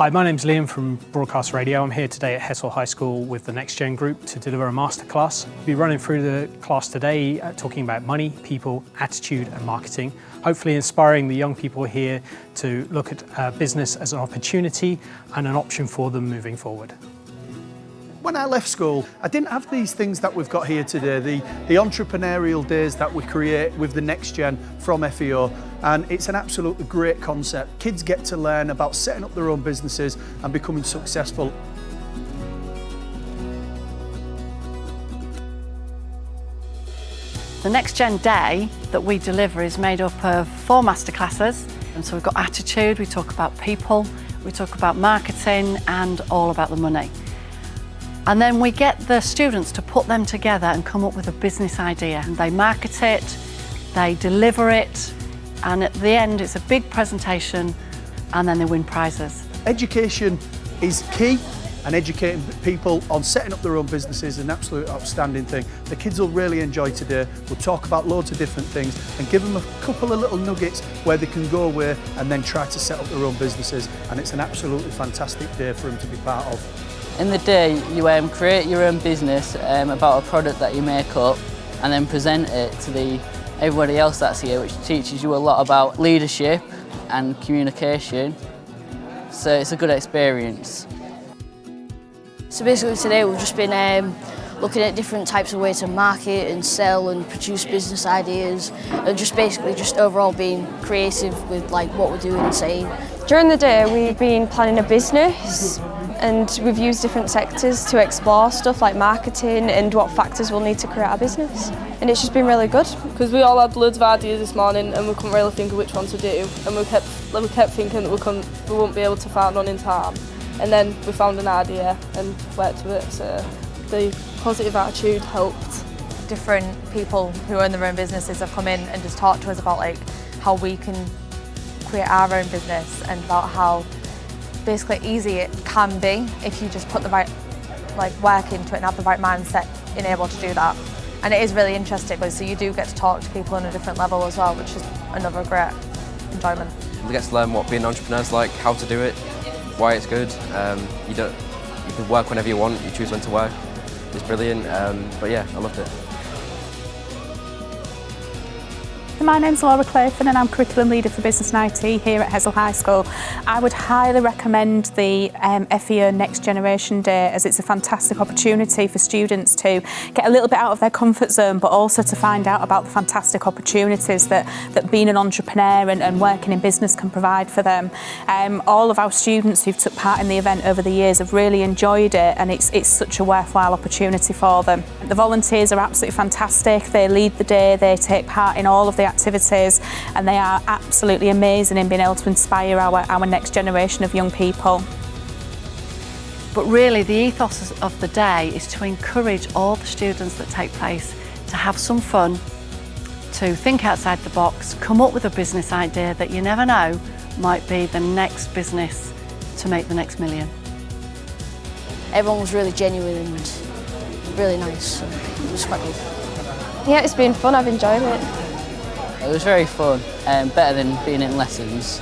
Hi, my name's Liam from Broadcast Radio. I'm here today at Hessel High School with the NxGen group to deliver a masterclass. We'll be running through the class today talking about money, people, attitude and marketing, hopefully inspiring the young people here to look at business as an opportunity and an option for them moving forward. When I left school, I didn't have these things that we've got here today, the entrepreneurial days that we create with the NxGen from FEO, and it's an absolutely great concept. Kids get to learn about setting up their own businesses and becoming successful. The NxGen Day that we deliver is made up of 4 masterclasses. And so we've got attitude, we talk about people, we talk about marketing and all about the money. And then we get the students to put them together and come up with a business idea. And they market it, they deliver it, and at the end it's a big presentation and then they win prizes. Education is key, and educating people on setting up their own businesses is an absolute outstanding thing. The kids will really enjoy today. We'll talk about loads of different things and give them a couple of little nuggets where they can go away and then try to set up their own businesses, and it's an absolutely fantastic day for them to be part of. In the day, you create your own business about a product that you make up and then present it to everybody else that's here, which teaches you a lot about leadership and communication. So it's a good experience. So basically today we've just been looking at different types of ways to market and sell and produce business ideas, and just basically overall being creative with what we're doing and saying. During the day we've been planning a business, and we've used different sectors to explore stuff like marketing and what factors we'll need to create our business. And it's just been really good. Because we all had loads of ideas this morning and we couldn't really think of which one to do, and we kept thinking that we wouldn't be able to find one in time. And then we found an idea and worked with it, so the positive attitude helped. Different people who own their own businesses have come in and just talked to us about how we can create our own business and about how basically easy it can be if you just put the right work into it and have the right mindset in able to do that. And it is really interesting, so you do get to talk to people on a different level as well, which is another great enjoyment. You get to learn what being an entrepreneur is like, how to do it, why it's good. You can work whenever you want, you choose when to work. It's brilliant, but yeah, I loved it. My name's Laura Clayton and I'm Curriculum Leader for Business and IT here at Hessel High School. I would highly recommend the FEO Next Generation Day, as it's a fantastic opportunity for students to get a little bit out of their comfort zone, but also to find out about the fantastic opportunities that being an entrepreneur and working in business can provide for them. All of our students who've took part in the event over the years have really enjoyed it, and it's such a worthwhile opportunity for them. The volunteers are absolutely fantastic. They lead the day, they take part in all of the activities, and they are absolutely amazing in being able to inspire our next generation of young people. But really the ethos of the day is to encourage all the students that take place to have some fun, to think outside the box, come up with a business idea that you never know might be the next business to make the next million. Everyone was really genuine and really nice. It was quite good. Yeah, it's been fun, I've enjoyed it. It was very fun, better than being in lessons.